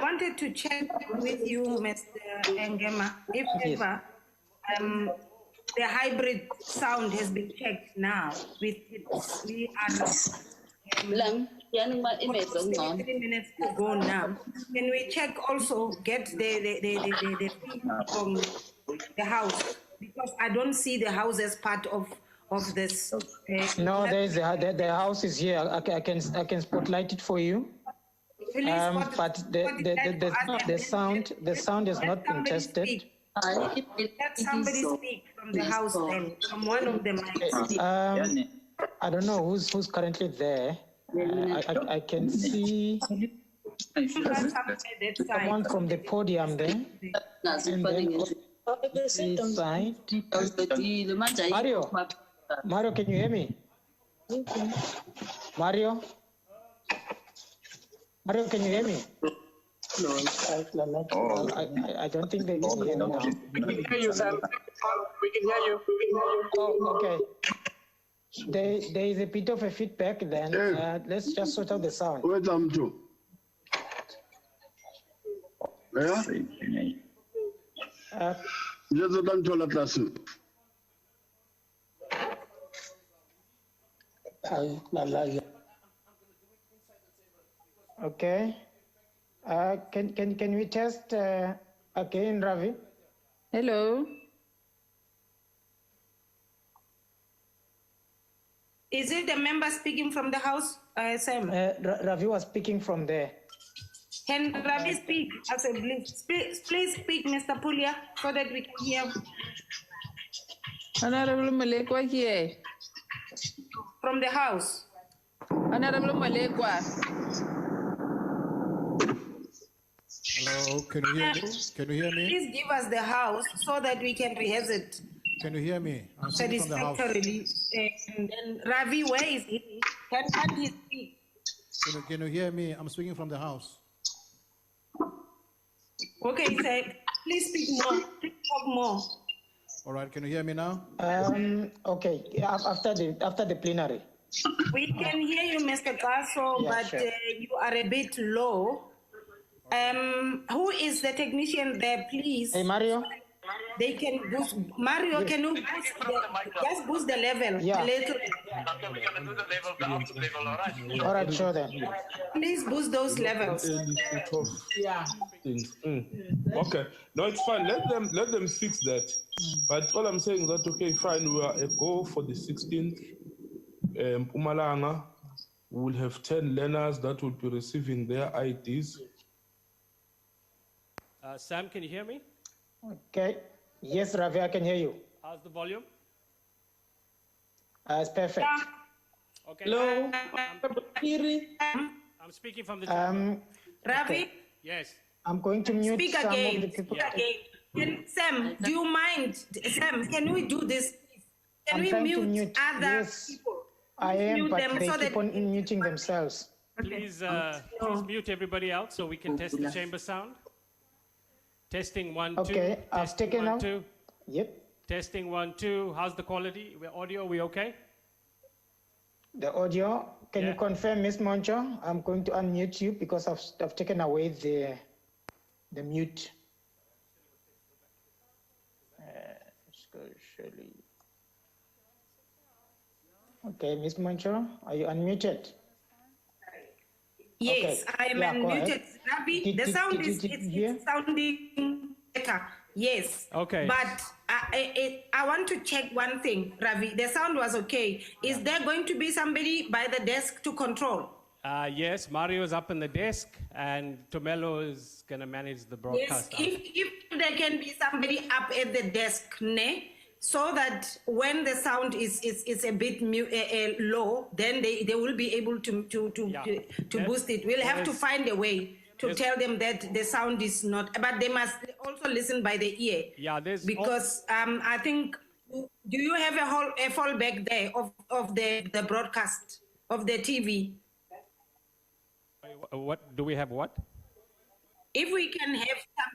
S22: wanted to check with you, Mr. Ngema, if ever the hybrid sound has been checked now. We are 3 minutes to go now. Can we check also, get the feed from the house? Because I don't see the house as part of this.
S16: No, there's the house is here. I can spotlight it for you. But the sound has not been tested.
S22: Let somebody speak from the house then, from one of them.
S16: I don't know who's currently there. I can see someone from the podium there. And then this side. Mario, can you hear me? Mario, can you hear me? No, I don't think they can hear me now.
S5: We can hear you, Sam. We can hear you.
S16: Oh, okay. There is a bit of a feedback then. Let's just sort out the sound.
S20: Where's Amjo? Yeah? Just don't tell us.
S16: Okay. Can we test again, Ravi?
S15: Hello.
S22: Is it the member speaking from the house, Sam?
S16: Ravi was speaking from there.
S22: Can Ravi speak? I said, please speak, Mr. Pulia, so that we can hear.
S15: Honorable Malekwa here.
S22: From the house.
S15: Honorable Malekwa.
S6: Hello, can you hear me? Can you hear me?
S22: Please give us the house so that we can rehearse it.
S6: Can you hear me? I'm speaking from the house.
S22: Satisfactorily. And then Ravi, where is he? Can't he speak?
S6: Can you hear me? I'm speaking from the house.
S22: Okay, sir. Please speak more. Please talk more.
S6: All right, can you hear me now?
S16: Okay, after the plenary.
S22: We can hear you, Mr. Gasso,
S16: Yeah,
S22: but
S16: sure.
S22: You are a bit low. Who is the technician there, please?
S16: Hey, Mario.
S22: They can boost. Mario, can you just boost the level a little?
S16: All right, sure then.
S22: Please boost those levels.
S5: Yeah. Okay. No, it's fine. Let them fix that. But all I'm saying is that okay, fine. We are a go for the 16th. Mpumalanga will have 10 learners that will be receiving their IDs.
S23: Sam, can you hear me?
S16: Okay. Yes, Ravi, I can hear you.
S23: How's the volume?
S16: It's perfect.
S23: Okay.
S22: Hello.
S23: I'm speaking from the
S22: Ravi?
S23: Yes.
S16: I'm going to mute
S22: Speak
S16: some
S22: again.
S16: of the people.
S22: Speak again. Sam, do you mind? Sam, can we do this? Can
S16: I'm
S22: we
S16: trying to
S22: mute
S16: mute.
S22: other
S16: Yes,
S22: people?
S16: I am,
S22: Mute
S16: but
S22: them
S16: they
S22: so
S16: keep
S22: that
S16: on muting themselves.
S23: Please, please mute everybody else so we can test the chamber sound. Testing 1, 2.
S16: Okay, I've
S23: Testing
S16: taken
S23: 1,
S16: out.
S23: 2.
S16: Yep.
S23: Testing 1, 2. How's the quality? Audio, we okay?
S16: The audio, can you confirm, Ms. Moncho? I'm going to unmute you because I've taken away the mute. Okay, Ms. Moncho, are you unmuted?
S22: Yes,
S16: Okay.
S22: I am
S16: Yeah, go ahead.
S22: unmuted. Ravi, the sound is it's sounding better. Yes.
S23: Okay.
S22: But I want to check one thing, Ravi. The sound was okay. Is there going to be somebody by the desk to control?
S23: Yes, Mario's up in the desk and Tomelo is going to manage the broadcast.
S22: Yes, if there can be somebody up at the desk, so that when the sound is a bit low, then they will be able to boost it. We'll have to find a way to tell them that the sound is not, but they must also listen by the ear.
S23: Yeah, there's
S22: because I think, do you have a fallback there of the broadcast of the TV?
S23: What do we have? What?
S22: If we can have some